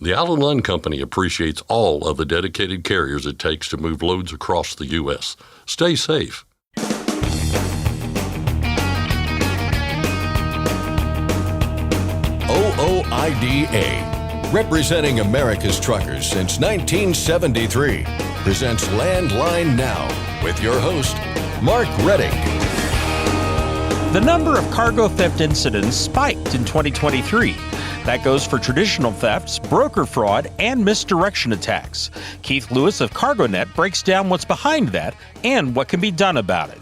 The Allen Line Company appreciates all of the dedicated carriers it takes to move loads across the U.S. Stay safe. OOIDA, representing America's truckers since 1973, presents Landline Now with your host, Mark Redding. The number of cargo theft incidents spiked in 2023. That goes for traditional thefts, broker fraud, and misdirection attacks. Keith Lewis of CargoNet breaks down what's behind that and what can be done about it.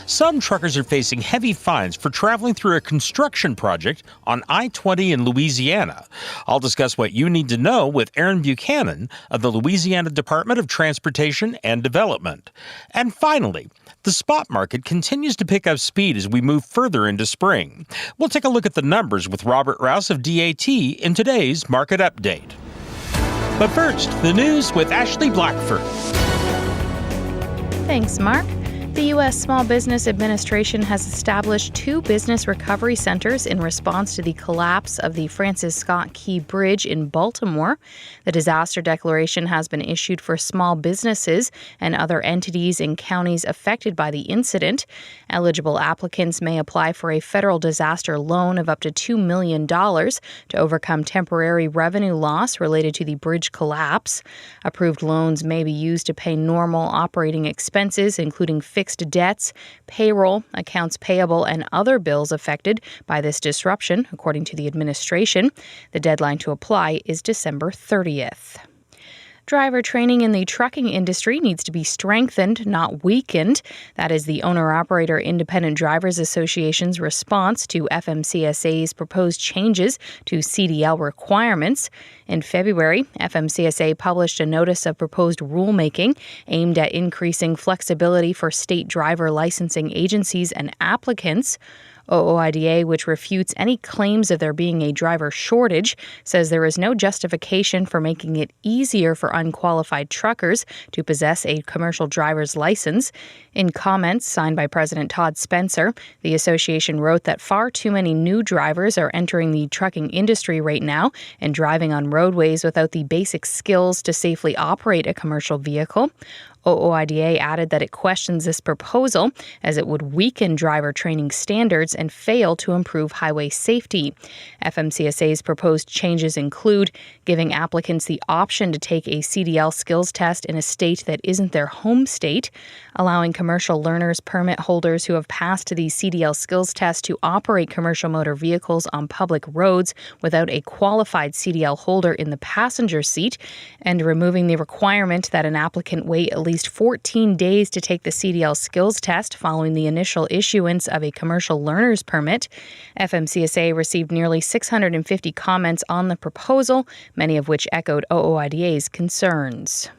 Some truckers are facing heavy fines for traveling through a construction project on I-20 in Louisiana. I'll discuss what you need to know with Erin Buchanan of the Louisiana Department of Transportation and Development. And finally, the spot market continues to pick up speed as we move further into spring. We'll take a look at the numbers with Robert Rouse of DAT in today's Market Update. But first, the news with Ashley Blackford. Thanks, Mark. The U.S. Small Business Administration has established 2 business recovery centers in response to the collapse of the Francis Scott Key Bridge in Baltimore. The disaster declaration has been issued for small businesses and other entities in counties affected by the incident. Eligible applicants may apply for a federal disaster loan of up to $2 million to overcome temporary revenue loss related to the bridge collapse. Approved loans may be used to pay normal operating expenses, including fixed debts, payroll, accounts payable, and other bills affected by this disruption, according to the administration. The deadline to apply is December 30th. Driver training in the trucking industry needs to be strengthened, not weakened. That is the Owner-Operator Independent Drivers Association's response to FMCSA's proposed changes to CDL requirements. In February, FMCSA published a notice of proposed rulemaking aimed at increasing flexibility for state driver licensing agencies and applicants. OOIDA, which refutes any claims of there being a driver shortage, says there is no justification for making it easier for unqualified truckers to possess a commercial driver's license. In comments signed by President Todd Spencer, the association wrote that far too many new drivers are entering the trucking industry right now and driving on roadways without the basic skills to safely operate a commercial vehicle. OOIDA added that it questions this proposal as it would weaken driver training standards and fail to improve highway safety. FMCSA's proposed changes include giving applicants the option to take a CDL skills test in a state that isn't their home state, allowing commercial learners permit holders who have passed the CDL skills test to operate commercial motor vehicles on public roads without a qualified CDL holder in the passenger seat, and removing the requirement that an applicant wait at least 14 days to take the CDL skills test following the initial issuance of a commercial learner's permit. FMCSA received nearly 650 comments on the proposal, many of which echoed OOIDA's concerns.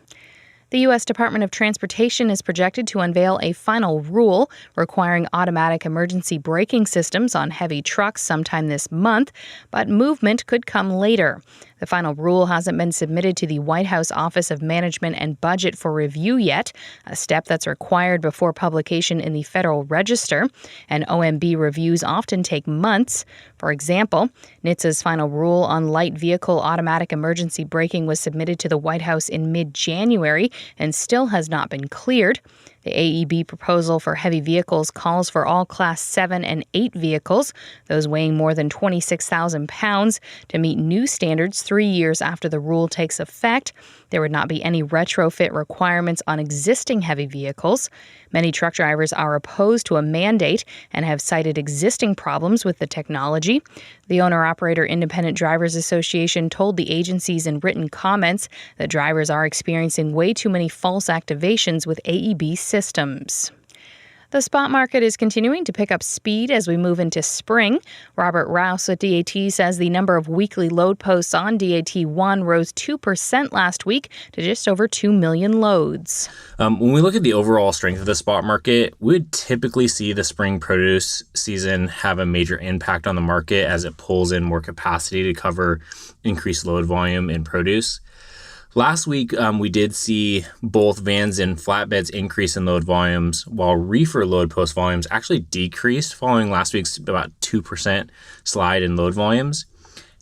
The U.S. Department of Transportation is projected to unveil a final rule requiring automatic emergency braking systems on heavy trucks sometime this month, but movement could come later. The final rule hasn't been submitted to the White House Office of Management and Budget for review yet, a step that's required before publication in the Federal Register, and OMB reviews often take months. For example, NHTSA's final rule on light vehicle automatic emergency braking was submitted to the White House in mid-January and still has not been cleared. The AEB proposal for heavy vehicles calls for all Class 7 and 8 vehicles, those weighing more than 26,000 pounds, to meet new standards 3 years after the rule takes effect. There would not be any retrofit requirements on existing heavy vehicles. Many truck drivers are opposed to a mandate and have cited existing problems with the technology. The Owner-Operator Independent Drivers Association told the agencies in written comments that drivers are experiencing way too many false activations with AEB systems. The spot market is continuing to pick up speed as we move into spring. Robert Rouse at DAT says the number of weekly load posts on DAT1 rose 2% last week to just over 2 million loads. When we look at the overall strength of the spot market, we would typically see the spring produce season have a major impact on the market as it pulls in more capacity to cover increased load volume in produce. Last week, we did see both vans and flatbeds increase in load volumes, while reefer load post volumes actually decreased following last week's about 2% slide in load volumes.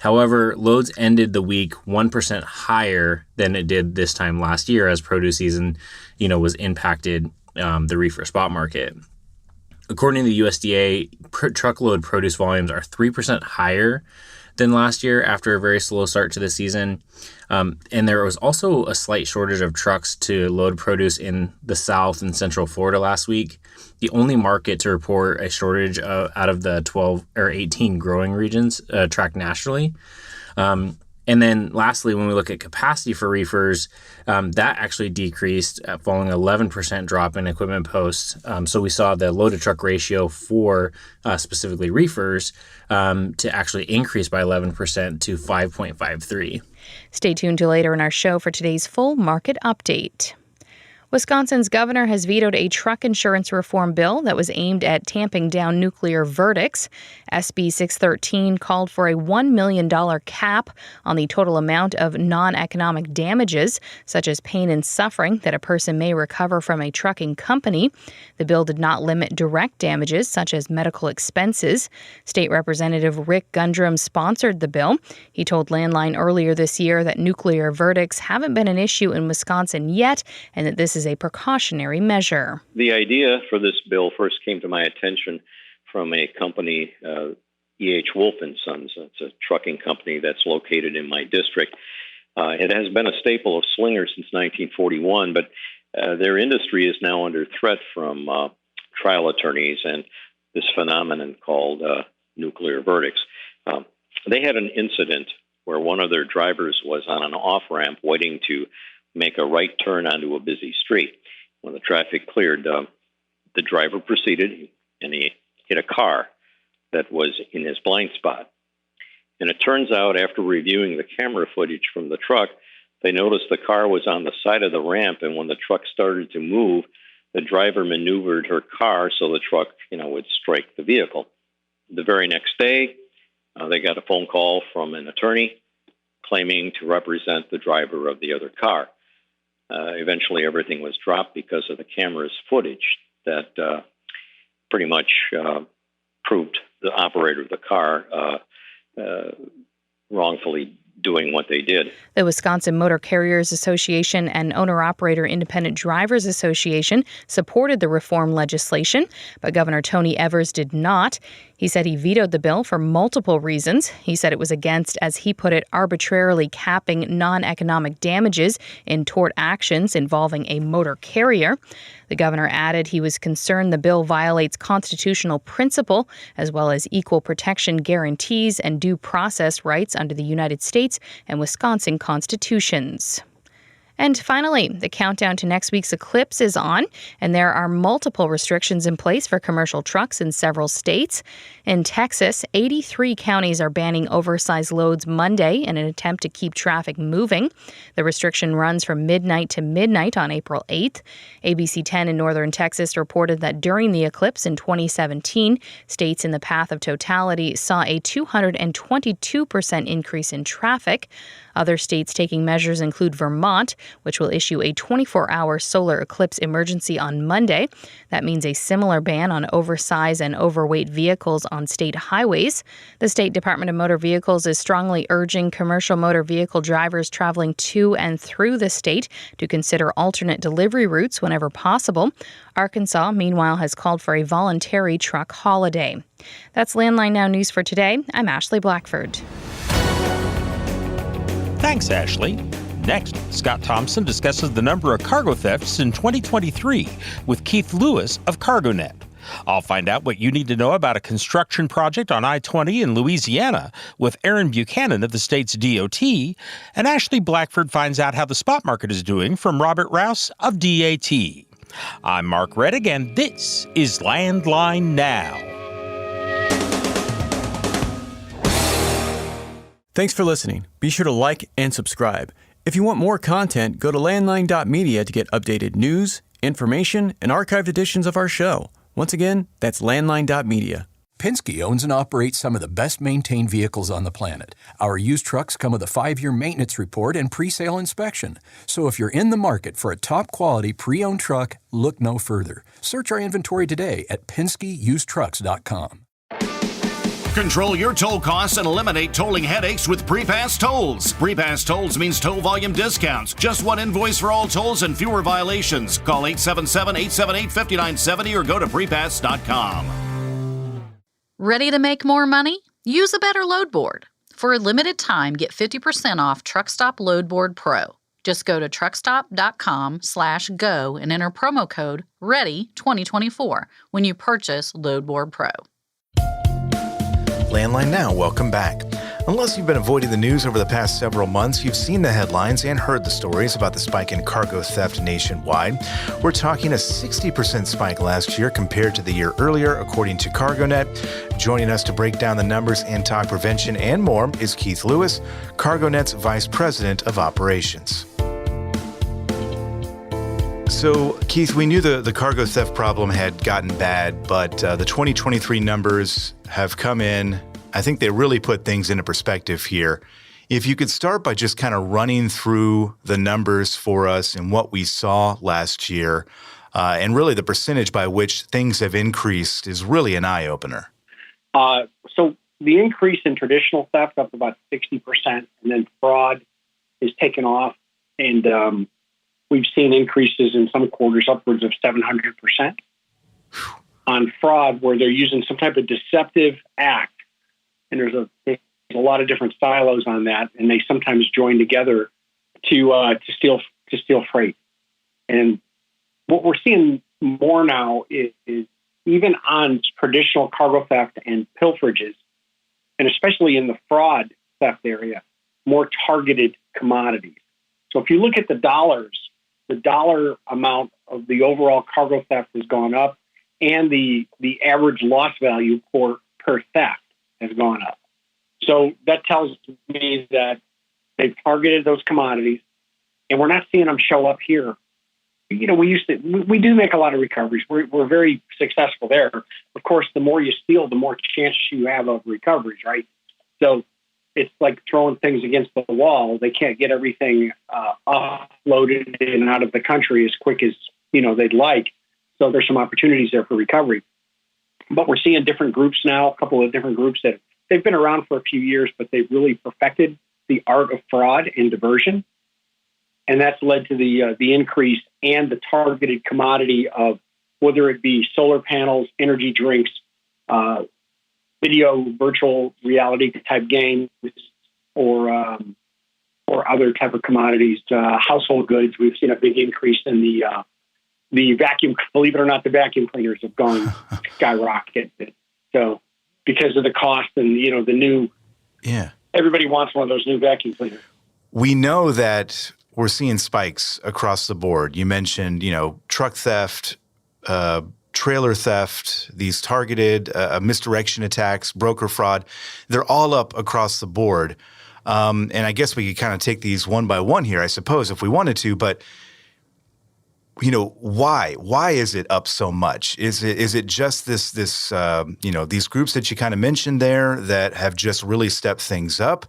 However, loads ended the week 1% higher than it did this time last year as produce season, was impacted the reefer spot market. According to the USDA, truckload produce volumes are 3% higher than last year after a very slow start to the season. And there was also a slight shortage of trucks to load produce in the South and Central Florida last week. The only market to report a shortage out of the 12 or 18 growing regions tracked nationally. And then lastly, when we look at capacity for reefers, that actually decreased following an 11% drop in equipment posts. So we saw the load to truck ratio for specifically reefers to actually increase by 11% to 5.53. Stay tuned to later in our show for today's full market update. Wisconsin's governor has vetoed a truck insurance reform bill that was aimed at tamping down nuclear verdicts. SB 613 called for a $1 million cap on the total amount of non-economic damages, such as pain and suffering, that a person may recover from a trucking company. The bill did not limit direct damages, such as medical expenses. State Representative Rick Gundrum sponsored the bill. He told Landline earlier this year that nuclear verdicts haven't been an issue in Wisconsin yet, and that this is a precautionary measure. The idea for this bill first came to my attention from a company, E.H. Wolf & Sons. It's a trucking company that's located in my district. It has been a staple of Slinger since 1941, but their industry is now under threat from trial attorneys and this phenomenon called nuclear verdicts. They had an incident where one of their drivers was on an off-ramp waiting to make a right turn onto a busy street. When the traffic cleared, the driver proceeded and he hit a car that was in his blind spot. And it turns out, after reviewing the camera footage from the truck, they noticed the car was on the side of the ramp, and when the truck started to move, the driver maneuvered her car so the truck, would strike the vehicle. The very next day, they got a phone call from an attorney claiming to represent the driver of the other car. Eventually, everything was dropped because of the camera's footage that pretty much proved the operator of the car wrongfully doing what they did. The Wisconsin Motor Carriers Association and Owner-Operator Independent Drivers Association supported the reform legislation, but Governor Tony Evers did not. He said he vetoed the bill for multiple reasons. He said it was against, as he put it, arbitrarily capping non-economic damages in tort actions involving a motor carrier. The governor added he was concerned the bill violates constitutional principle as well as equal protection guarantees and due process rights under the United States and Wisconsin constitutions. And finally, the countdown to next week's eclipse is on, and there are multiple restrictions in place for commercial trucks in several states. In Texas, 83 counties are banning oversized loads Monday in an attempt to keep traffic moving. The restriction runs from midnight to midnight on April 8th. ABC 10 in northern Texas reported that during the eclipse in 2017, states in the path of totality saw a 222% increase in traffic. Other states taking measures include Vermont, which will issue a 24-hour solar eclipse emergency on Monday. That means a similar ban on oversized and overweight vehicles on state highways. The State Department of Motor Vehicles is strongly urging commercial motor vehicle drivers traveling to and through the state to consider alternate delivery routes whenever possible. Arkansas, meanwhile, has called for a voluntary truck holiday. That's Landline Now News for today. I'm Ashley Blackford. Thanks, Ashley. Next, Scott Thompson discusses the number of cargo thefts in 2023 with Keith Lewis of CargoNet. I'll find out what you need to know about a construction project on I-20 in Louisiana with Erin Buchanan of the state's DOT, and Ashley Blackford finds out how the spot market is doing from Robert Rouse of DAT. I'm Mark Reddick, and this is Landline Now. Thanks for listening. Be sure to like and subscribe. If you want more content, go to landline.media to get updated news, information, and archived editions of our show. Once again, that's landline.media. Penske owns and operates some of the best-maintained vehicles on the planet. Our used trucks come with a 5-year maintenance report and pre-sale inspection. So if you're in the market for a top-quality pre-owned truck, look no further. Search our inventory today at PenskeUsedTrucks.com. Control your toll costs and eliminate tolling headaches with Prepass Tolls. Prepass Tolls means toll volume discounts. Just one invoice for all tolls and fewer violations. Call 877-878-5970 or go to prepass.com. Ready to make more money? Use a better load board. For a limited time, get 50% off TruckStop Load Board Pro. Just go to truckstop.com/go and enter promo code READY2024 when you purchase Load Board Pro. Landline Now, welcome back. Unless you've been avoiding the news over the past several months, you've seen the headlines and heard the stories about the spike in cargo theft nationwide. We're talking a 60% spike last year compared to the year earlier, according to CargoNet. Joining us to break down the numbers and talk prevention and more is Keith Lewis, CargoNet's Vice President of Operations. So, Keith, we knew the cargo theft problem had gotten bad, but the 2023 numbers have come in. I think they really put things into perspective here. If you could start by just kind of running through the numbers for us and what we saw last year, and really the percentage by which things have increased is really an eye-opener. So the increase in traditional theft up about 60%, and then fraud is taken off, and we've seen increases in some quarters upwards of 700% on fraud, where they're using some type of deceptive act. And there's a lot of different silos on that, and they sometimes join together to steal freight. And what we're seeing more now is even on traditional cargo theft and pilferages, and especially in the fraud theft area, more targeted commodities. So if you look at the dollar amount of the overall cargo theft has gone up, and the average loss value per theft has gone up. So that tells me that they've targeted those commodities, and we're not seeing them show up here. You know, we do make a lot of recoveries. We're very successful there. Of course, the more you steal, the more chances you have of recoveries, right? So it's like throwing things against the wall. They can't get everything offloaded and out of the country as quick as, they'd like. So there's some opportunities there for recovery. But we're seeing different groups now, a couple of different groups that they've been around for a few years, but they've really perfected the art of fraud and diversion. And that's led to the increase and the targeted commodity of whether it be solar panels, energy drinks, video, virtual reality type games, or other type of commodities, household goods. We've seen a big increase in the vacuum. Believe it or not, the vacuum cleaners have gone skyrocketed. So because of the cost and the new, everybody wants one of those new vacuum cleaners. We know that we're seeing spikes across the board. You mentioned, truck theft, trailer theft, these targeted misdirection attacks, broker fraud. They're all up across the board. And I guess we could kind of take these one by one here, I suppose, if we wanted to. But, why? Why is it up so much? Is it just this these groups that you kind of mentioned there that have just really stepped things up?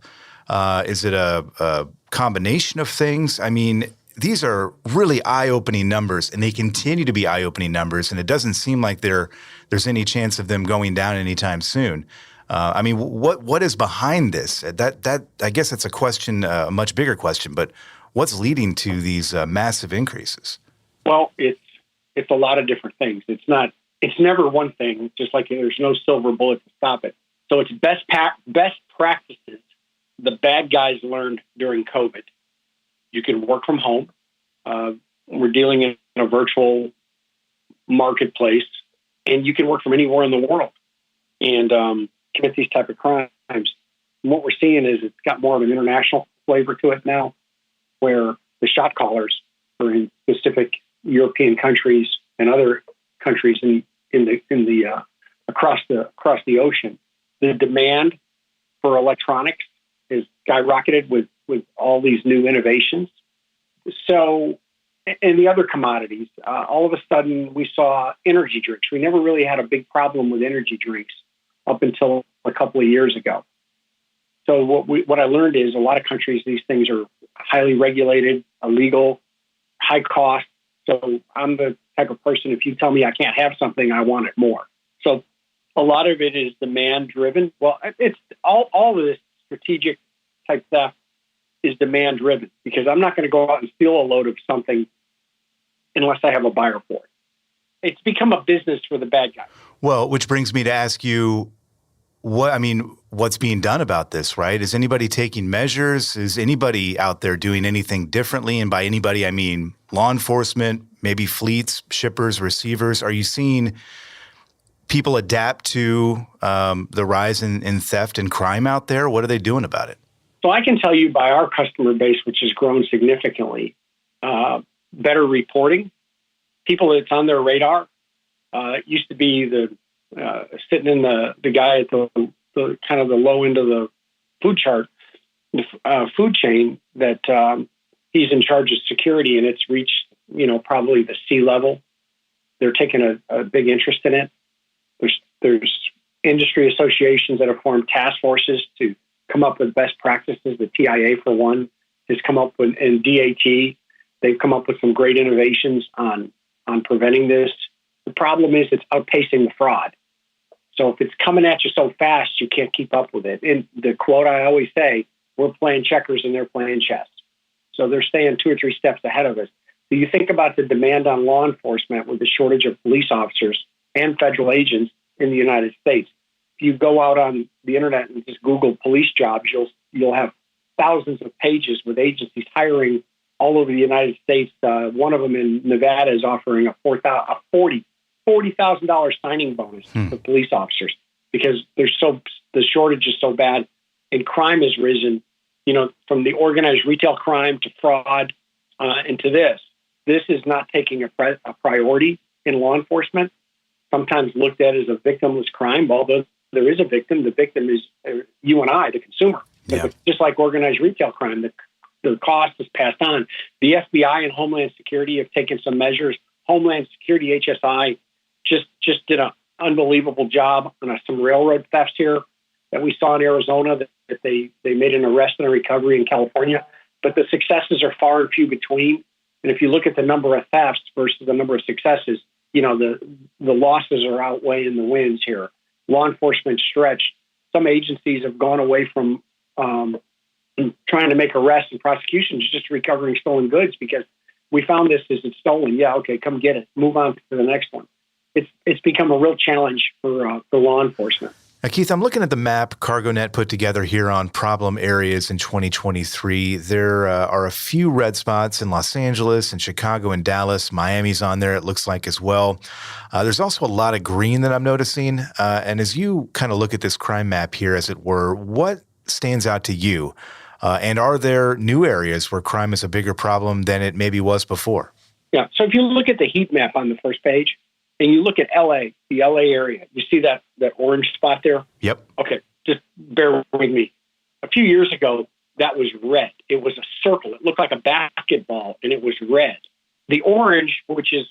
Is it a combination of things? I mean, these are really eye-opening numbers, and they continue to be eye-opening numbers, and it doesn't seem like there's any chance of them going down anytime soon. I mean, what is behind this? That I guess that's a question, a much bigger question, but what's leading to these massive increases? Well, it's a lot of different things. It's never one thing, just like there's no silver bullet to stop it. So it's best practices the bad guys learned during COVID. You can work from home. We're dealing in a virtual marketplace, and you can work from anywhere in the world and commit these type of crimes. And what we're seeing is it's got more of an international flavor to it now, where the shot callers are in specific European countries and other countries in the across the ocean. The demand for electronics is skyrocketed with all these new innovations. So, and the other commodities, all of a sudden we saw energy drinks. We never really had a big problem with energy drinks up until a couple of years ago. So what I learned is a lot of countries, these things are highly regulated, illegal, high cost. So I'm the type of person, if you tell me I can't have something, I want it more. So A lot of it is demand driven. Well, it's all of this strategic type theft is demand driven, because I'm not going to go out and steal a load of something unless I have a buyer for it. It's become a business for the bad guys. Well, which brings me to ask you, what's being done about this, right? Is anybody taking measures? Is anybody out there doing anything differently? And by anybody, I mean law enforcement, maybe fleets, shippers, receivers. Are you seeing people adapt to the rise in theft and crime out there? What are they doing about it? So I can tell you by our customer base, which has grown significantly, better reporting. People that's on their radar. Used to be the sitting in the guy at the kind of the low end of the food chart, the food chain, that he's in charge of security, and it's reached probably the C level. They're taking a big interest in it. There's industry associations that have formed task forces to come up with best practices. The TIA, for one, has come up with, and DAT, they've come up with some great innovations on preventing this. The problem is it's outpacing the fraud. So if it's coming at you so fast, you can't keep up with it. And the quote I always say, we're playing checkers and they're playing chess. So they're staying 2 or 3 steps ahead of us. So you think about the demand on law enforcement with the shortage of police officers and federal agents in the United States. If you go out on the internet and just Google police jobs, you'll have thousands of pages with agencies hiring all over the United States. One of them in Nevada is offering a $40,000 signing bonus for police officers, because the shortage is so bad, and crime has risen. From the organized retail crime to fraud, and to this. This is not taking a priority in law enforcement. Sometimes looked at as a victimless crime, although there is a victim. The victim is you and I, the consumer. Yeah. Just like organized retail crime, the cost is passed on. The FBI and Homeland Security have taken some measures. Homeland Security, HSI, just did an unbelievable job on some railroad thefts here that we saw in Arizona, that they made an arrest and a recovery in California. But the successes are far and few between. And if you look at the number of thefts versus the number of successes, the losses are outweighing the wins here. Law enforcement stretched. Some agencies have gone away from trying to make arrests and prosecutions, just recovering stolen goods, because we found this as it's stolen. Yeah, okay, come get it. Move on to the next one. It's become a real challenge for law enforcement. Now, Keith, I'm looking at the map CargoNet put together here on problem areas in 2023. There are a few red spots in Los Angeles and Chicago and Dallas. Miami's on there, it looks like, as well. There's also a lot of green that I'm noticing. And as you kind of look at this crime map here, as it were, what stands out to you? And are there new areas where crime is a bigger problem than it maybe was before? Yeah. So if you look at the heat map on the first page, and you look at LA, the LA area, you see that orange spot there? Yep. Okay, just bear with me. A few years ago, that was red. It was a circle. It looked like a basketball, and it was red. The orange, which is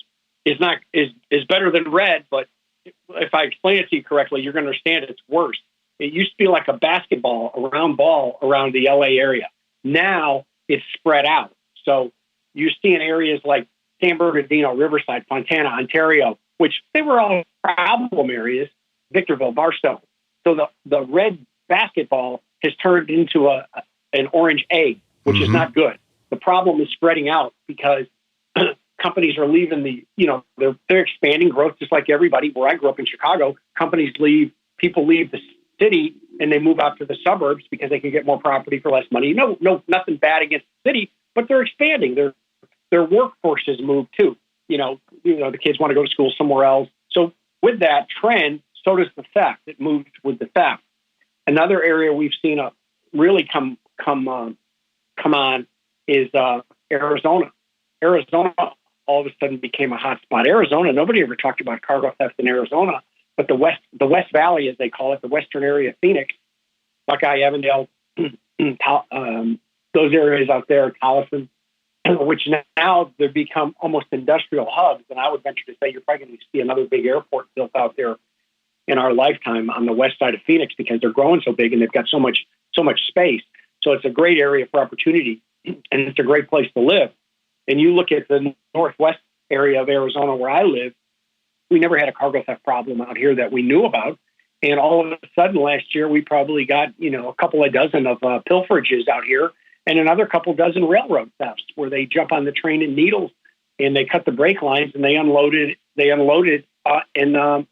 better than red, but if I explain it to you correctly, you're going to understand it's worse. It used to be like a basketball, a round ball around the LA area. Now it's spread out. So you see in areas like San Bernardino, Riverside, Fontana, Ontario, which they were all problem areas, Victorville, Barstow. So the red basketball has turned into an orange egg, which is not good. The problem is spreading out because companies are leaving they're expanding growth just like everybody. Where I grew up in Chicago, people leave the city and they move out to the suburbs because they can get more property for less money. No, nothing bad against the city, but they're expanding. Their workforce has moved too. The kids want to go to school somewhere else. So with that trend, so does the theft. It moves with the theft. Another area we've seen really come on is Arizona. Arizona all of a sudden became a hot spot. Arizona, nobody ever talked about cargo theft in Arizona, but the West Valley, as they call it, the western area of Phoenix, Buckeye, Avondale, those areas out there, Towson, which now they've become almost industrial hubs. And I would venture to say you're probably going to see another big airport built out there in our lifetime on the west side of Phoenix, because they're growing so big and they've got so much space. So it's a great area for opportunity, and it's a great place to live. And you look at the northwest area of Arizona where I live, we never had a cargo theft problem out here that we knew about. And all of a sudden last year, we probably got, a couple of dozen of pilferages out here and another couple dozen railroad thefts where they jump on the train in Needles and they cut the brake lines and they unloaded around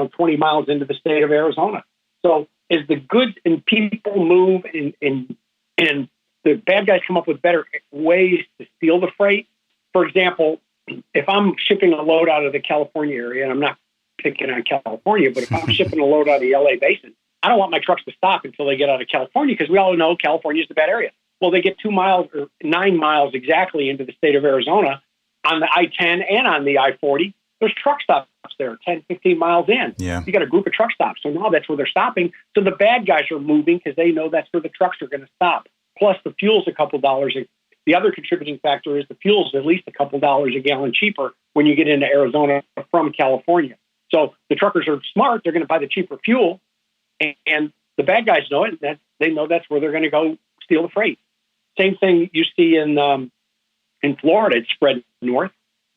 20 miles into the state of Arizona. So as the goods and people move and the bad guys come up with better ways to steal the freight. For example, if I'm shipping a load out of the California area, and I'm not picking on California, but if I'm shipping a load out of the LA basin, I don't want my trucks to stop until they get out of California because we all know California is the bad area. Well, they get 2 miles or 9 miles exactly into the state of Arizona on the I-10 and on the I-40. There's truck stops there 10, 15 miles in. Yeah. You got a group of truck stops. So now that's where they're stopping. So the bad guys are moving because they know that's where the trucks are going to stop. Plus the fuel's a couple dollars. The other contributing factor is the fuel's at least a couple dollars a gallon cheaper when you get into Arizona from California. So the truckers are smart. They're going to buy the cheaper fuel. And the bad guys know it. And they know that's where they're going to go steal the freight. Same thing you see in Florida. It's spread north.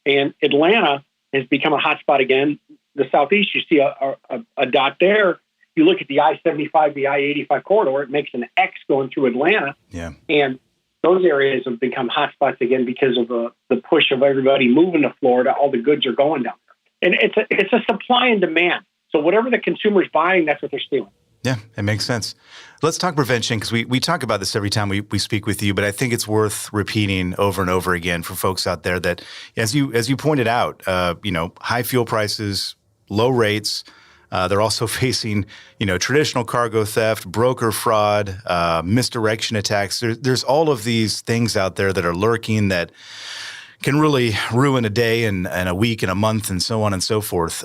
And Atlanta has become a hotspot again. The Southeast, you see a dot there. You look at the I-75, the I-85 corridor, it makes an X going through Atlanta. Yeah. And those areas have become hotspots again because of the push of everybody moving to Florida. All the goods are going down there. And it's a supply and demand. So whatever the consumer's buying, that's what they're stealing. Yeah, it makes sense. Let's talk prevention because we talk about this every time we speak with you, but I think it's worth repeating over and over again for folks out there that, as you pointed out, high fuel prices, low rates. They're also facing, traditional cargo theft, broker fraud, misdirection attacks. There's all of these things out there that are lurking that can really ruin a day and a week and a month and so on and so forth.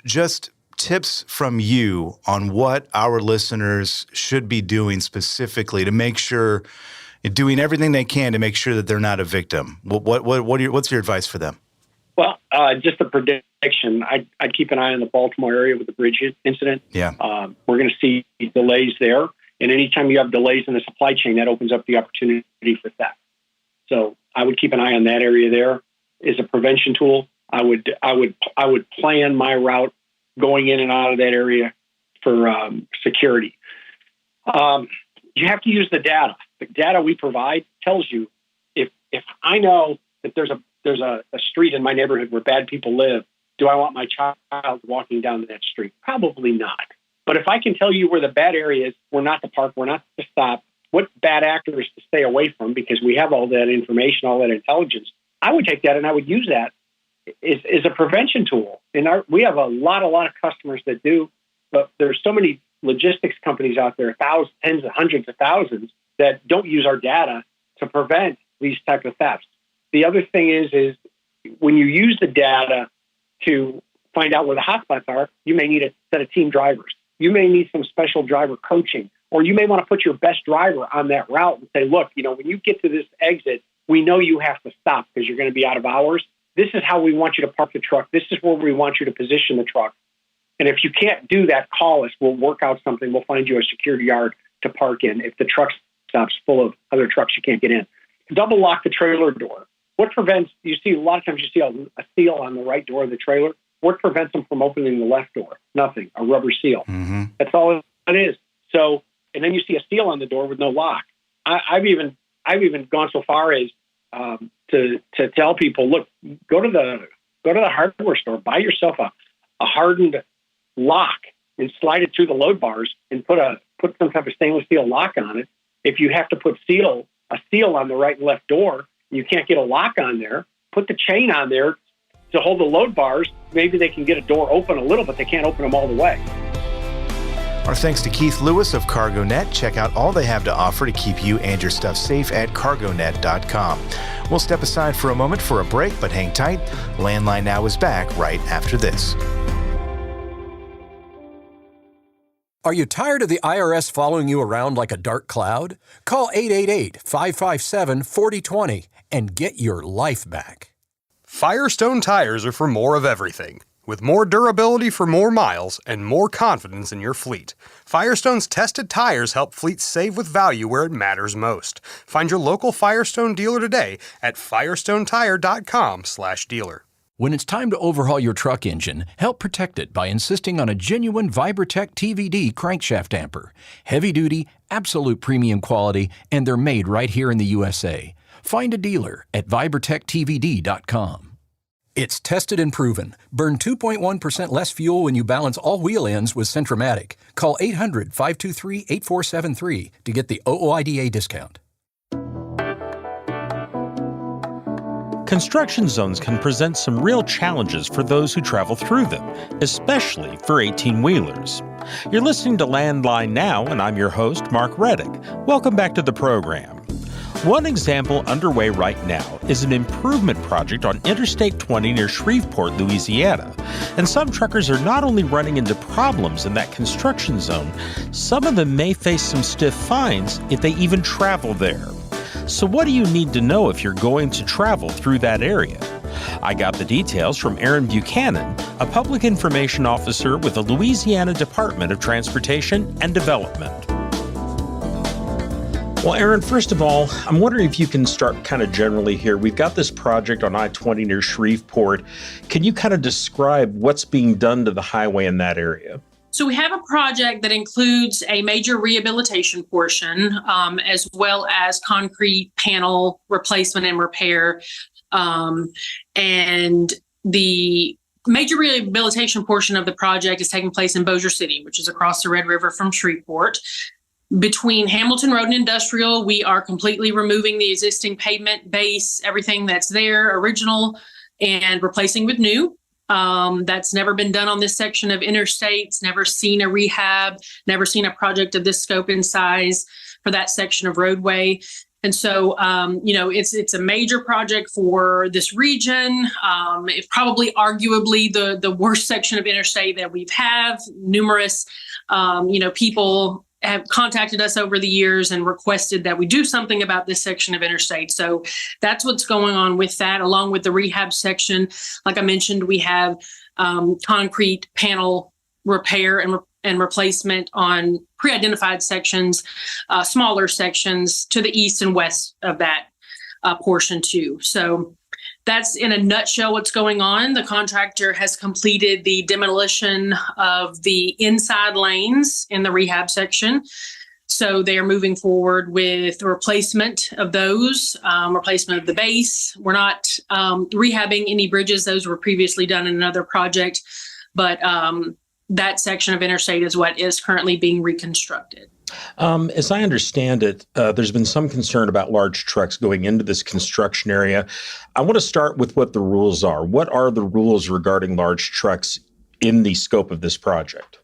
Just tips from you on what our listeners should be doing specifically to make sure, doing everything they can to make sure that they're not a victim. What's your advice for them? Well, just a prediction. I'd keep an eye on the Baltimore area with the bridge incident. Yeah. We're going to see delays there. And anytime you have delays in the supply chain, that opens up the opportunity for theft. So I would keep an eye on that area there as a prevention tool. I would plan my route going in and out of that area for security. You have to use the data. The data we provide tells you if I know that there's a street in my neighborhood where bad people live, do I want my child walking down that street? Probably not. But if I can tell you where the bad area is, where not to park, where not to stop, what bad actors to stay away from, because we have all that information, all that intelligence, I would take that and I would use that as a prevention tool. And we have a lot of customers that do, but there's so many logistics companies out there, thousands, tens of hundreds of thousands, that don't use our data to prevent these type of thefts. The other thing is when you use the data to find out where the hotspots are, you may need a set of team drivers. You may need some special driver coaching, or you may want to put your best driver on that route and say, look, when you get to this exit, we know you have to stop because you're going to be out of hours. This is how we want you to park the truck. This is where we want you to position the truck. And if you can't do that, call us. We'll work out something. We'll find you a security yard to park in if the truck stops full of other trucks you can't get in. Double lock the trailer door. What prevents, a lot of times you see a seal on the right door of the trailer. What prevents them from opening the left door? Nothing, a rubber seal. Mm-hmm. That's all it is. So, and then you see a seal on the door with no lock. I've even gone so far as to tell people, look, go to the hardware store, buy yourself a hardened lock and slide it through the load bars and put some type of stainless steel lock on it. If you have to put a seal on the right and left door, you can't get a lock on there, put the chain on there to hold the load bars. Maybe they can get a door open a little, but they can't open them all the way. Our thanks to Keith Lewis of CargoNet. Check out all they have to offer to keep you and your stuff safe at cargonet.com. We'll step aside for a moment for a break, but hang tight. Landline Now is back right after this. Are you tired of the IRS following you around like a dark cloud? Call 888-557-4020 and get your life back. Firestone tires are for more of everything. With more durability for more miles and more confidence in your fleet. Firestone's tested tires help fleets save with value where it matters most. Find your local Firestone dealer today at firestonetire.com/dealer. When it's time to overhaul your truck engine, help protect it by insisting on a genuine Vibertech TVD crankshaft damper. Heavy duty, absolute premium quality, and they're made right here in the USA. Find a dealer at VibertechTVD.com. It's tested and proven. Burn 2.1% less fuel when you balance all wheel ends with Centromatic. Call 800-523-8473 to get the OOIDA discount. Construction zones can present some real challenges for those who travel through them, especially for 18-wheelers. You're listening to Landline Now, and I'm your host, Mark Reddick. Welcome back to the program. One example underway right now is an improvement project on Interstate 20 near Shreveport, Louisiana. And some truckers are not only running into problems in that construction zone, some of them may face some stiff fines if they even travel there. So what do you need to know if you're going to travel through that area? I got the details from Erin Buchanan, a public information officer with the Louisiana Department of Transportation and Development. Well, Erin, first of all, I'm wondering if you can start kind of generally here. We've got this project on I-20 near Shreveport. Can you kind of describe what's being done to the highway in that area? So we have a project that includes a major rehabilitation portion, as well as concrete panel replacement and repair. And the major rehabilitation portion of the project is taking place in Bossier City, which is across the Red River from Shreveport. Between Hamilton Road and Industrial, we are completely removing the existing pavement base, everything that's there, original, and replacing with new. That's never been done on this section of interstates, never seen a rehab, never seen a project of this scope and size for that section of roadway. And so, it's a major project for this region. It's probably arguably the worst section of interstate that we've had. Numerous, people have contacted us over the years and requested that we do something about this section of interstate. So that's what's going on with that, along with the rehab section. Like I mentioned, we have concrete panel repair and replacement on pre-identified sections, smaller sections to the east and west of that portion too. So that's in a nutshell what's going on. The contractor has completed the demolition of the inside lanes in the rehab section. So they are moving forward with the replacement of those, replacement of the base. We're not rehabbing any bridges. Those were previously done in another project, but that section of interstate is what is currently being reconstructed. As I understand it, there's been some concern about large trucks going into this construction area. I want to start with what the rules are. What are the rules regarding large trucks in the scope of this project?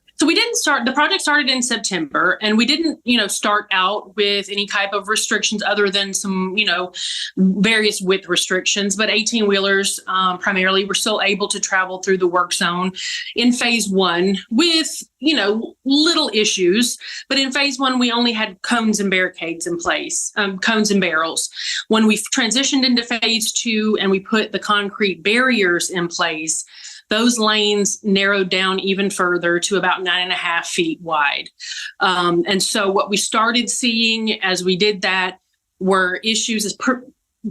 So the project started in September, and we didn't, start out with any type of restrictions other than some, various width restrictions. But 18-wheelers primarily were still able to travel through the work zone in phase one with, little issues. But in phase one, we only had cones and barricades in place, cones and barrels. When we transitioned into phase two and we put the concrete barriers in place, those lanes narrowed down even further to about 9.5 feet wide. And so what we started seeing as we did that were issues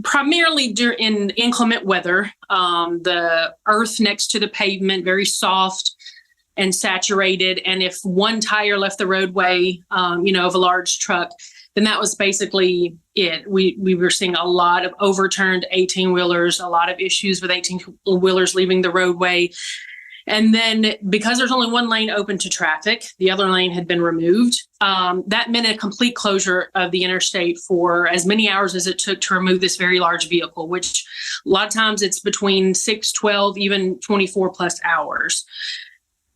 primarily in inclement weather. The earth next to the pavement, very soft and saturated. And if one tire left the roadway, of a large truck, then that was basically it. We were seeing a lot of overturned 18-wheelers, a lot of issues with 18-wheelers leaving the roadway. And then because there's only one lane open to traffic, the other lane had been removed. That meant a complete closure of the interstate for as many hours as it took to remove this very large vehicle, which a lot of times it's between 6, 12, even 24 plus hours.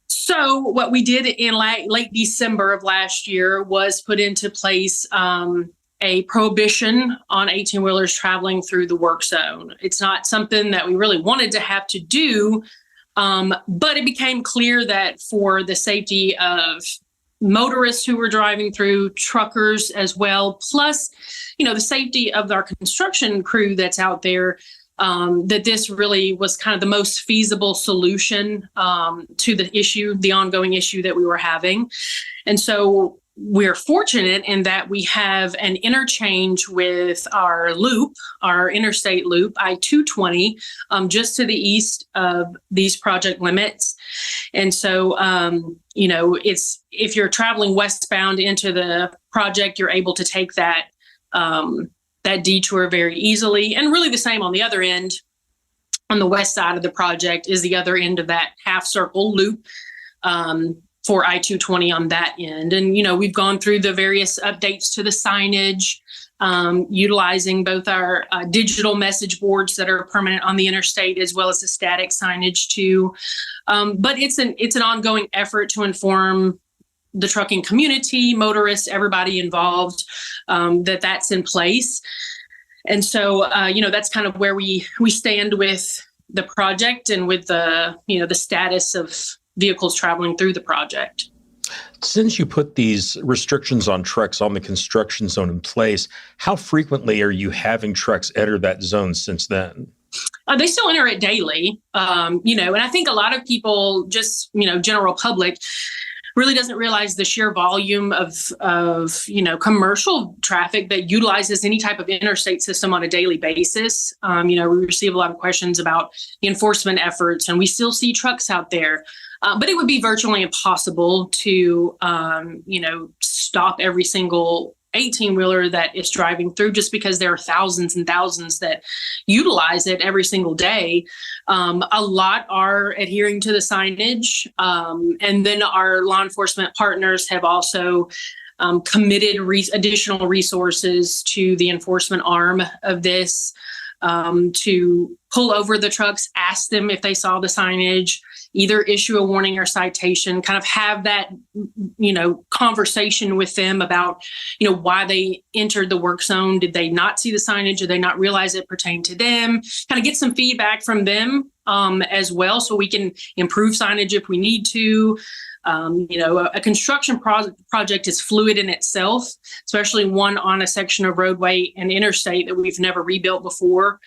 So what we did in late December of last year was put into place a prohibition on 18-wheelers traveling through the work zone. It's not something that we really wanted to have to do, but it became clear that for the safety of motorists who were driving through, truckers as well, plus, the safety of our construction crew that's out there, that this really was kind of the most feasible solution to the ongoing issue that we were having. And so we're fortunate in that we have an interchange with our loop, our interstate loop, I-220, just to the east of these project limits. And so, if you're traveling westbound into the project, you're able to take that detour very easily. And really the same on the other end. On the west side of the project is the other end of that half circle loop. For I-220 on that end. And, we've gone through the various updates to the signage, utilizing both our digital message boards that are permanent on the interstate, as well as the static signage too. But it's an ongoing effort to inform the trucking community, motorists, everybody involved, that's in place. And so, that's kind of where we stand with the project and with the status of vehicles traveling through the project. Since you put these restrictions on trucks on the construction zone in place, how frequently are you having trucks enter that zone since then? They still enter it daily, and I think a lot of people, just, general public, really doesn't realize the sheer volume of commercial traffic that utilizes any type of interstate system on a daily basis. We receive a lot of questions about the enforcement efforts, and we still see trucks out there. But it would be virtually impossible to, stop every single 18-wheeler that is driving through, just because there are thousands and thousands that utilize it every single day. A lot are adhering to the signage. And then our law enforcement partners have also committed additional resources to the enforcement arm of this, to pull over the trucks, ask them if they saw the signage, either issue a warning or citation, kind of have that, conversation with them about, why they entered the work zone. Did they not see the signage? Did they not realize it pertained to them? Kind of get some feedback from them as well, so we can improve signage if we need to. A construction project is fluid in itself, especially one on a section of roadway and interstate that we've never rebuilt before.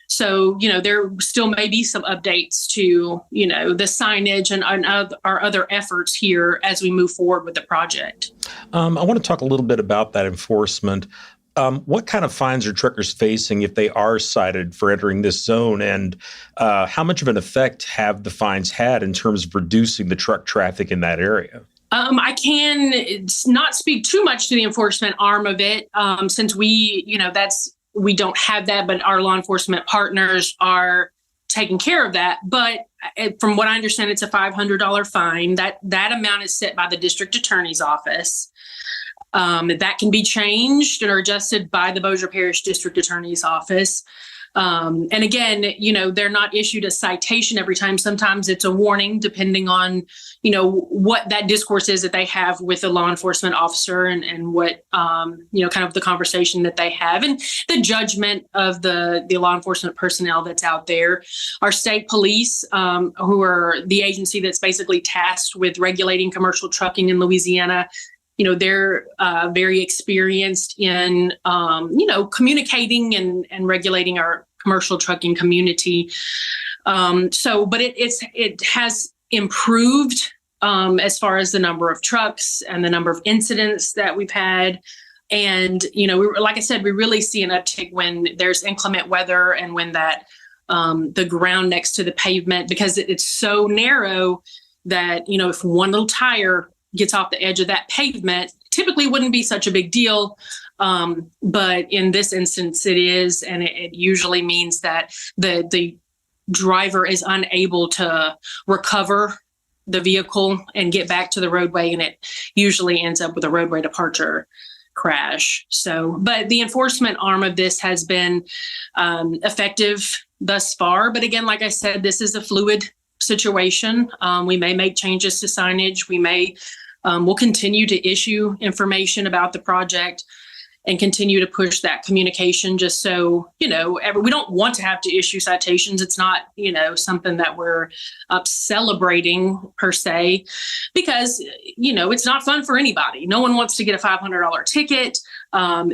So, there still may be some updates to, the signage and our other efforts here as we move forward with the project. I want to talk a little bit about that enforcement. What kind of fines are truckers facing if they are cited for entering this zone? And how much of an effect have the fines had in terms of reducing the truck traffic in that area? I can not speak too much to the enforcement arm of it, since we don't have that, but our law enforcement partners are taking care of that. But from what I understand, it's a $500 fine. That amount is set by the district attorney's office. That can be changed or adjusted by the Bossier Parish District Attorney's Office. And again, they're not issued a citation every time. Sometimes it's a warning, depending on, what that discourse is that they have with the law enforcement officer and what, kind of the conversation that they have and the judgment of the law enforcement personnel that's out there. Our state police, who are the agency that's basically tasked with regulating commercial trucking in Louisiana, they're very experienced in, communicating and regulating our commercial trucking community. But it has improved as far as the number of trucks and the number of incidents that we've had. And, like I said, we really see an uptick when there's inclement weather and when that the ground next to the pavement, because it's so narrow that, if one little tire gets off the edge of that pavement, typically wouldn't be such a big deal. But in this instance, it is. And it usually means that the driver is unable to recover the vehicle and get back to the roadway. And it usually ends up with a roadway departure crash. So, but the enforcement arm of this has been effective thus far. But again, like I said, this is a fluid situation. We may make changes to signage. We'll continue to issue information about the project and continue to push that communication, just so, we don't want to have to issue citations. It's not, something that we're celebrating per se, because, it's not fun for anybody. No one wants to get a $500 ticket.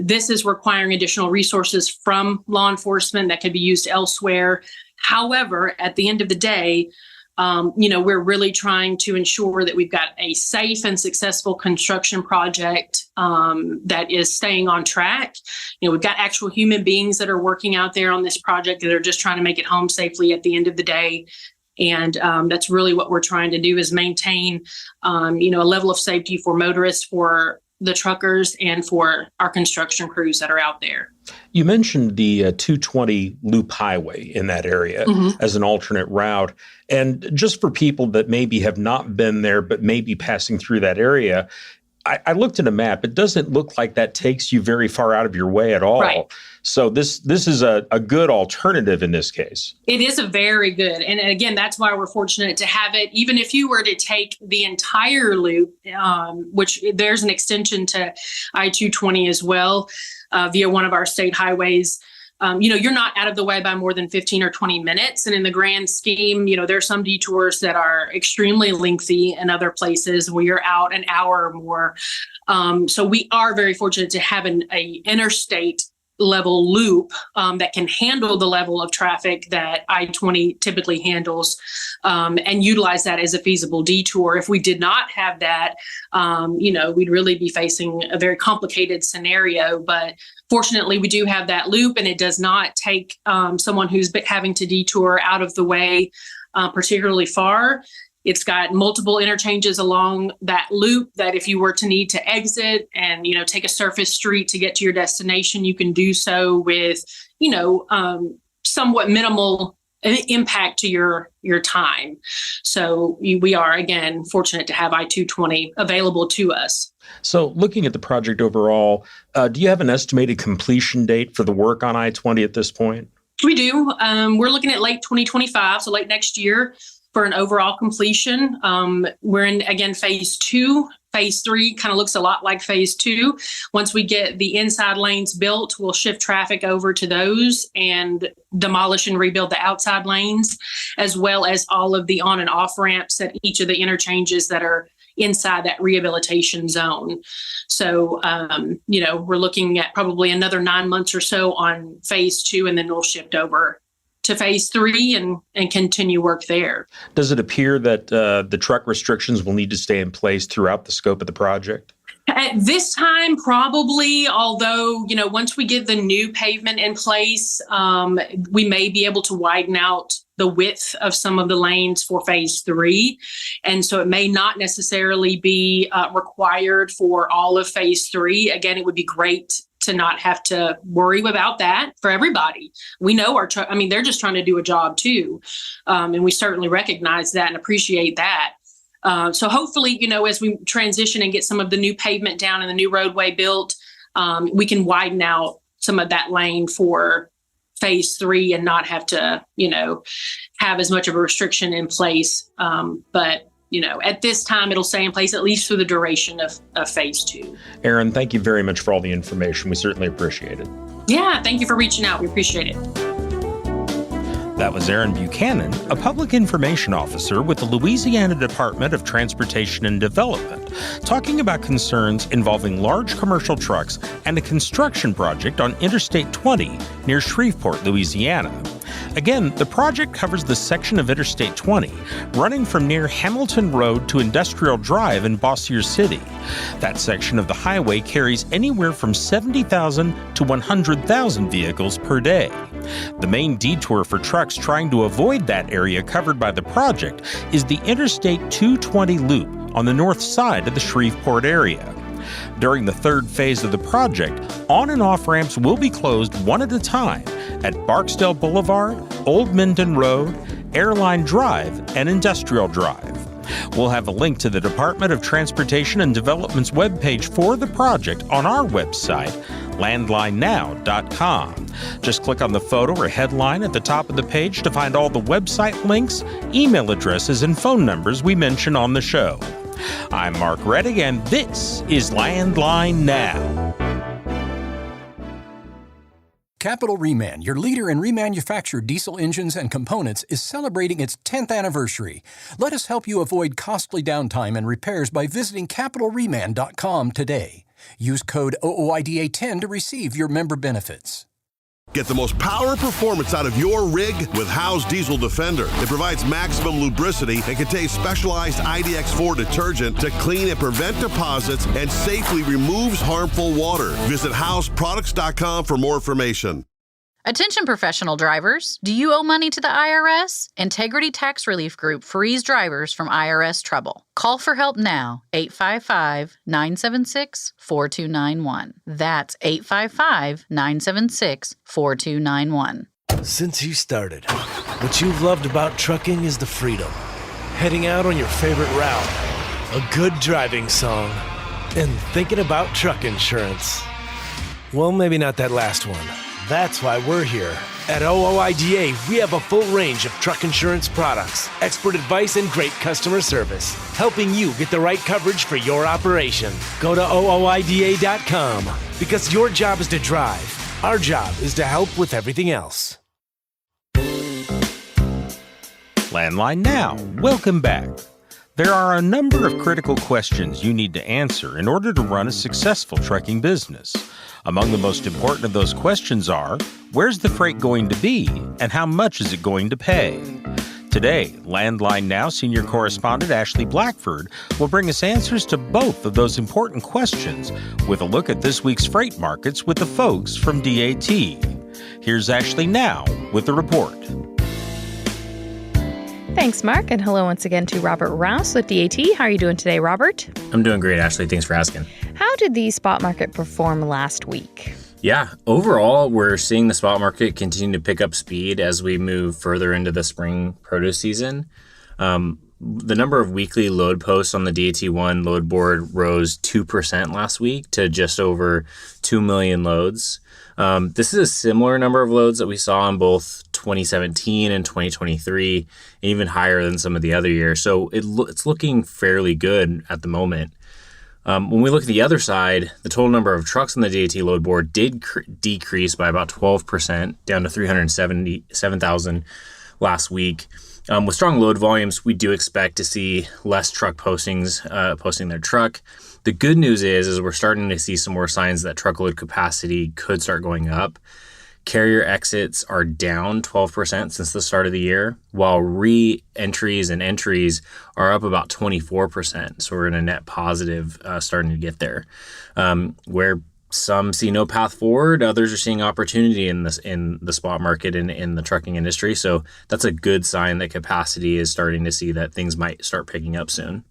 This is requiring additional resources from law enforcement that could be used elsewhere. However, at the end of the day, We're really trying to ensure that we've got a safe and successful construction project that is staying on track. We've got actual human beings that are working out there on this project that are just trying to make it home safely at the end of the day. And that's really what we're trying to do, is maintain, a level of safety for motorists, for the truckers, and for our construction crews that are out there. You mentioned the 220 Loop Highway in that area as an alternate route. And just for people that maybe have not been there but may be passing through that area, I looked at a map. It doesn't look like that takes you very far out of your way at all. Right. So this is a good alternative in this case. It is a very good. And again, that's why we're fortunate to have it. Even if you were to take the entire loop, which there's an extension to I-220 as well, via one of our state highways, you're not out of the way by more than 15 or 20 minutes. And in the grand scheme, there are some detours that are extremely lengthy, and other places where you're out an hour or more. So we are very fortunate to have an interstate level loop that can handle the level of traffic that I-20 typically handles, and utilize that as a feasible detour. If we did not have that, we'd really be facing a very complicated scenario. But fortunately, we do have that loop, and it does not take someone who's having to detour out of the way particularly far. It's got multiple interchanges along that loop that if you were to need to exit and, take a surface street to get to your destination, you can do so with, somewhat minimal impact to your time. So we are, again, fortunate to have I-220 available to us. So looking at the project overall, do you have an estimated completion date for the work on I-20 at this point? We do. We're looking at late 2025, so late next year, for an overall completion. We're in, again, phase 2. Phase 3 kind of looks a lot like phase 2. Once we get the inside lanes built, we'll shift traffic over to those and demolish and rebuild the outside lanes, as well as all of the on and off ramps at each of the interchanges that are inside that rehabilitation zone. So, we're looking at probably another 9 months or so on phase 2, and then we'll shift over to phase 3 and continue work there. Does it appear that the truck restrictions will need to stay in place throughout the scope of the project? At this time, probably, although, once we get the new pavement in place, we may be able to widen out the width of some of the lanes for phase 3. And so it may not necessarily be required for all of phase 3. Again, it would be great to not have to worry about that for everybody. We know they're just trying to do a job too. And we certainly recognize that and appreciate that. So hopefully, as we transition and get some of the new pavement down and the new roadway built, we can widen out some of that lane for phase 3 and not have to, have as much of a restriction in place. But at this time, it'll stay in place at least for the duration of phase 2. Erin, thank you very much for all the information. We certainly appreciate it. Yeah, thank you for reaching out. We appreciate it. That was Erin Buchanan, a public information officer with the Louisiana Department of Transportation and Development, talking about concerns involving large commercial trucks and a construction project on Interstate 20 near Shreveport, Louisiana. Again, the project covers the section of Interstate 20 running from near Hamilton Road to Industrial Drive in Bossier City. That section of the highway carries anywhere from 70,000 to 100,000 vehicles per day. The main detour for trucks trying to avoid that area covered by the project is the Interstate 220 loop on the north side of the Shreveport area. During the third phase of the project, on and off ramps will be closed one at a time at Barksdale Boulevard, Old Minden Road, Airline Drive, and Industrial Drive. We'll have a link to the Department of Transportation and Development's webpage for the project on our website, landlinenow.com. Just click on the photo or headline at the top of the page to find all the website links, email addresses, and phone numbers we mention on the show. I'm Mark Reddig, and this is Landline Now. Capital Reman, your leader in remanufactured diesel engines and components, is celebrating its 10th anniversary. Let us help you avoid costly downtime and repairs by visiting capitalreman.com today. Use code OOIDA10 to receive your member benefits. Get the most power and performance out of your rig with Howe's Diesel Defender. It provides maximum lubricity and contains specialized IDX4 detergent to clean and prevent deposits and safely removes harmful water. Visit HowesProducts.com for more information. Attention professional drivers, do you owe money to the IRS? Integrity Tax Relief Group frees drivers from IRS trouble. Call for help now, 855-976-4291. That's 855-976-4291. Since you started, what you've loved about trucking is the freedom. Heading out on your favorite route, a good driving song, and thinking about truck insurance. Well, maybe not that last one. That's why we're here. At OOIDA, we have a full range of truck insurance products, expert advice, and great customer service, helping you get the right coverage for your operation. Go to OOIDA.com because your job is to drive. Our job is to help with everything else. Landline Now, welcome back. There are a number of critical questions you need to answer in order to run a successful trucking business. Among the most important of those questions are, where's the freight going to be and how much is it going to pay? Today, Landline Now senior correspondent Ashley Blackford will bring us answers to both of those important questions with a look at this week's freight markets with the folks from DAT. Here's Ashley now with the report. Thanks, Mark, and hello once again to Robert Rouse with DAT. How are you doing today, Robert? I'm doing great, Ashley. Thanks for asking. How did the spot market perform last week? Yeah, overall, we're seeing the spot market continue to pick up speed as we move further into the spring produce season. The number of weekly load posts on the DAT1 load board rose 2% last week to just over 2 million loads. This is a similar number of loads that we saw in both 2017 and 2023, and even higher than some of the other years. So it's looking fairly good at the moment. When we look at the other side, the total number of trucks on the DAT load board did decrease by about 12%, down to 377,000 last week. With strong load volumes, we do expect to see less truck postings posting their truck. The good news is we're starting to see some more signs that truckload capacity could start going up. Carrier exits are down 12% since the start of the year, while re-entries and entries are up about 24%. So we're in a net positive starting to get there. Where some see no path forward, others are seeing opportunity in the spot market and in the trucking industry. So that's a good sign that capacity is starting to see that things might start picking up soon.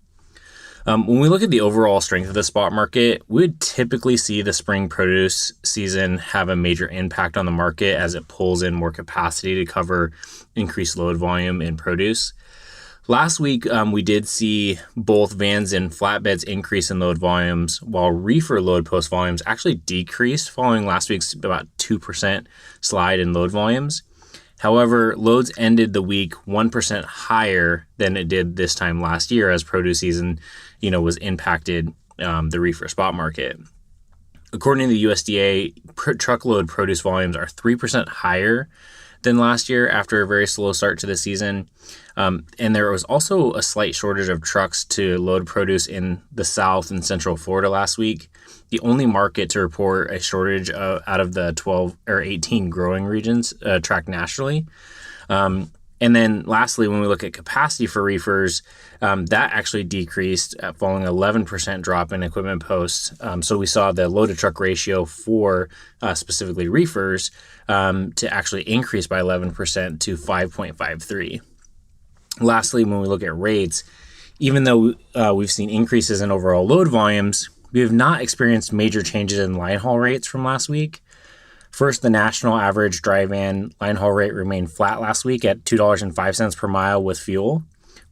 When we look at the overall strength of the spot market, we would typically see the spring produce season have a major impact on the market as it pulls in more capacity to cover increased load volume in produce. Last week, we did see both vans and flatbeds increase in load volumes, while reefer load post volumes actually decreased following last week's about 2% slide in load volumes. However, loads ended the week 1% higher than it did this time last year as produce season, was impacted the reefer spot market. According to the USDA, truckload produce volumes are 3% higher than last year after a very slow start to the season. And there was also a slight shortage of trucks to load produce in the South and Central Florida last week. The only market to report a shortage out of the 12 or 18 growing regions tracked nationally. And then lastly, when we look at capacity for reefers, that actually decreased following an 11% drop in equipment posts. So we saw the load-to-truck ratio for specifically reefers to actually increase by 11% to 5.53. Lastly, when we look at rates, even though we've seen increases in overall load volumes, we have not experienced major changes in line haul rates from last week. First, the national average dry van line haul rate remained flat last week at $2.05 per mile with fuel,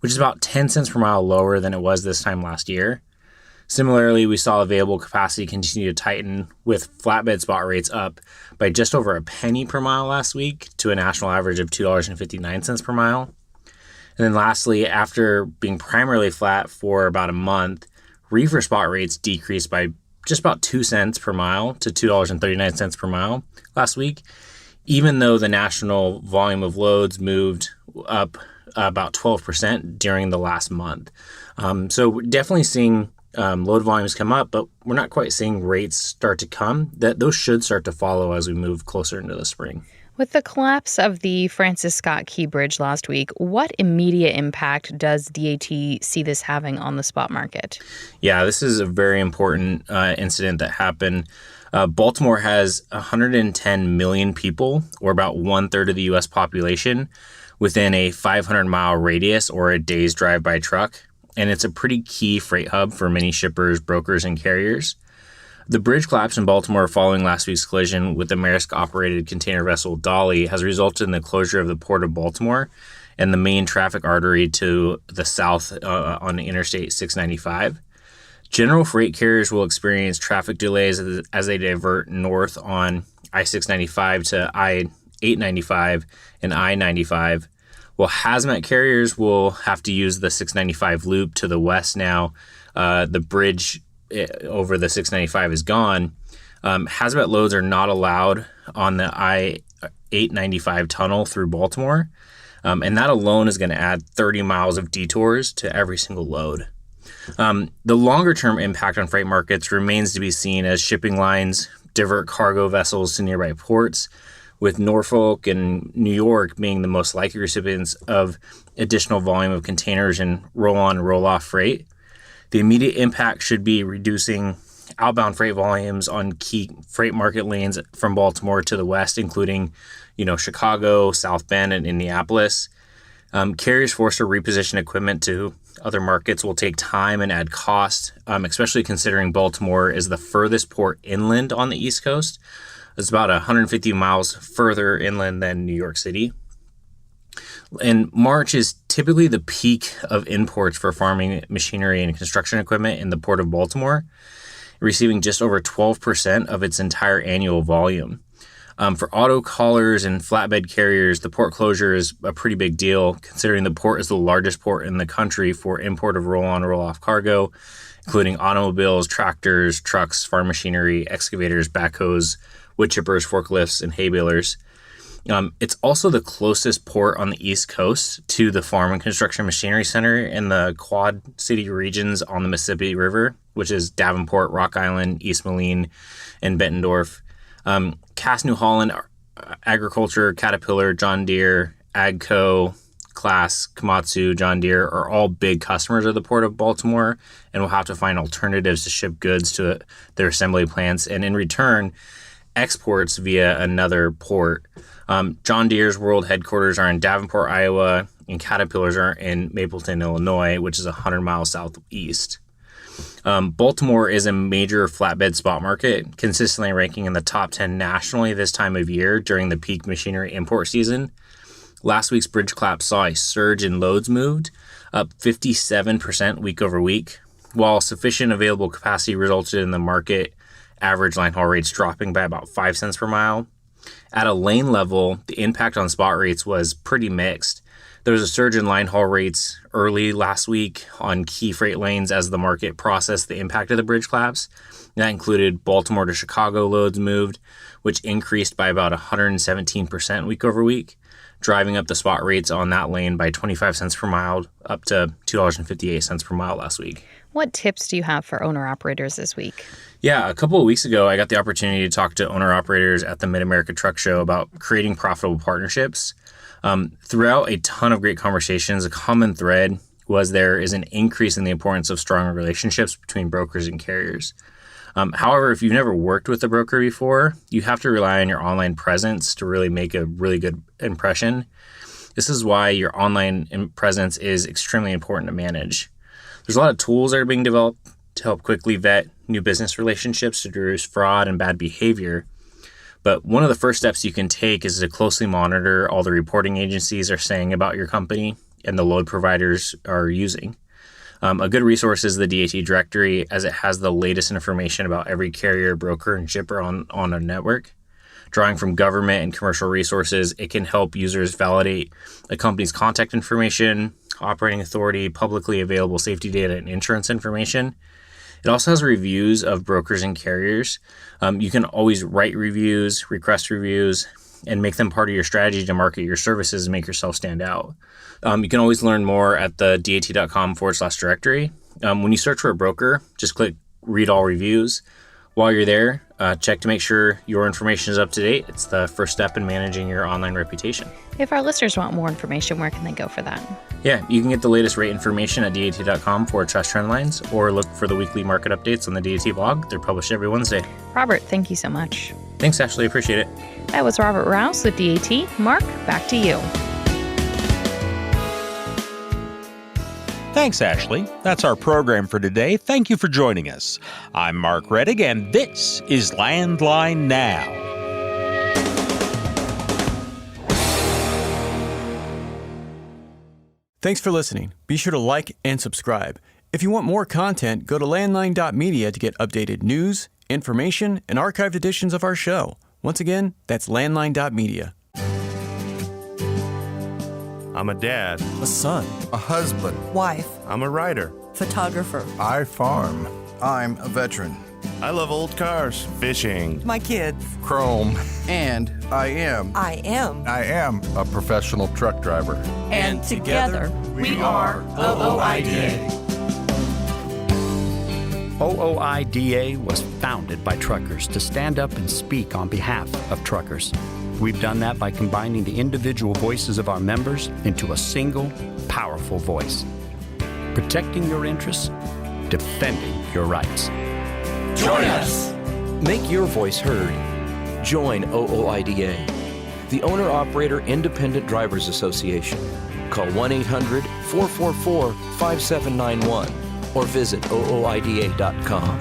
which is about 10 cents per mile lower than it was this time last year. Similarly, we saw available capacity continue to tighten, with flatbed spot rates up by just over a penny per mile last week to a national average of $2.59 per mile. And then lastly, after being primarily flat for about a month, reefer spot rates decreased by just about 2 cents per mile to $2.39 per mile last week, even though the national volume of loads moved up about 12% during the last month. So we're definitely seeing load volumes come up, but we're not quite seeing rates start to come. Those should start to follow as we move closer into the spring. With the collapse of the Francis Scott Key Bridge last week, what immediate impact does DAT see this having on the spot market? Yeah, this is a very important incident that happened. Baltimore has 110 million people, or about 1/3 of the U.S. population, within a 500-mile radius or a day's drive by truck. And it's a pretty key freight hub for many shippers, brokers, and carriers. The bridge collapse in Baltimore following last week's collision with the Maersk-operated container vessel Dolly has resulted in the closure of the Port of Baltimore and the main traffic artery to the south on Interstate 695. General freight carriers will experience traffic delays as they divert north on I-695 to I-895 and I-95, while hazmat carriers will have to use the 695 loop to the west now. The bridge over the 695 is gone. Hazmat loads are not allowed on the I-895 tunnel through Baltimore, and that alone is going to add 30 miles of detours to every single load. The longer-term impact on freight markets remains to be seen as shipping lines divert cargo vessels to nearby ports, with Norfolk and New York being the most likely recipients of additional volume of containers and roll-on and roll-off freight. The immediate impact should be reducing outbound freight volumes on key freight market lanes from Baltimore to the west, including, Chicago, South Bend, and Indianapolis. Carriers forced to reposition equipment to other markets will take time and add cost, especially considering Baltimore is the furthest port inland on the East Coast. It's about 150 miles further inland than New York City. And March is typically the peak of imports for farming machinery and construction equipment in the Port of Baltimore, receiving just over 12% of its entire annual volume. For auto haulers and flatbed carriers, the port closure is a pretty big deal, considering the port is the largest port in the country for import of roll-on, roll-off cargo, including automobiles, tractors, trucks, farm machinery, excavators, backhoes, wood chippers, forklifts, and hay balers. It's also the closest port on the East Coast to the Farm and Construction Machinery Center in the Quad City regions on the Mississippi River, which is Davenport, Rock Island, East Moline, and Bettendorf. Cass New Holland, Agriculture, Caterpillar, John Deere, Agco, Class, Komatsu, John Deere are all big customers of the Port of Baltimore and will have to find alternatives to ship goods to their assembly plants, and in return, exports via another port. John Deere's world headquarters are in Davenport, Iowa, and Caterpillar's are in Mapleton, Illinois, which is 100 miles southeast. Baltimore is a major flatbed spot market, consistently ranking in the top 10 nationally this time of year during the peak machinery import season. Last week's bridge collapse saw a surge in loads moved, up 57% week over week, while sufficient available capacity resulted in the market average line haul rates dropping by about 5 cents per mile. At a lane level, the impact on spot rates was pretty mixed. There was a surge in line haul rates early last week on key freight lanes as the market processed the impact of the bridge collapse. That included Baltimore to Chicago loads moved, which increased by about 117% week over week, driving up the spot rates on that lane by 25 cents per mile up to $2.58 per mile last week. What tips do you have for owner-operators this week? Yeah, a couple of weeks ago, I got the opportunity to talk to owner-operators at the Mid-America Truck Show about creating profitable partnerships. Throughout a ton of great conversations, a common thread was there is an increase in the importance of strong relationships between brokers and carriers. However, if you've never worked with a broker before, you have to rely on your online presence to really make a really good impression. This is why your online presence is extremely important to manage. There's a lot of tools that are being developed to help quickly vet new business relationships to reduce fraud and bad behavior. But one of the first steps you can take is to closely monitor all the reporting agencies are saying about your company and the load providers are using. A good resource is the DAT directory, as it has the latest information about every carrier, broker, and shipper on a network. Drawing from government and commercial resources, it can help users validate a company's contact information, operating authority, publicly available safety data, and insurance information. It also has reviews of brokers and carriers. You can always write reviews, request reviews, and make them part of your strategy to market your services and make yourself stand out. You can always learn more at the DAT.com/directory. When you search for a broker, just click read all reviews. While you're there, check to make sure your information is up to date. It's the first step in managing your online reputation. If our listeners want more information, where can they go for that? Yeah, you can get the latest rate information at dat.com/trendlines, or look for the weekly market updates on the DAT blog. They're published every Wednesday. Robert, thank you so much. Thanks, Ashley. Appreciate it. That was Robert Rouse with DAT. Mark, back to you. Thanks, Ashley. That's our program for today. Thank you for joining us. I'm Mark Reddig, and this is Landline Now. Thanks for listening. Be sure to like and subscribe. If you want more content, go to landline.media to get updated news, information, and archived editions of our show. Once again, that's landline.media. I'm a dad, a son, a husband, wife, I'm a writer, photographer. I farm. I'm a veteran. I love old cars, fishing, my kids, Chrome, and I am a professional truck driver. And together we are OOIDA. OOIDA was founded by truckers to stand up and speak on behalf of truckers. We've done that by combining the individual voices of our members into a single, powerful voice. Protecting your interests, defending your rights. Join us! Make your voice heard. Join OOIDA, the Owner-Operator Independent Drivers Association. Call 1-800-444-5791 or visit OOIDA.com.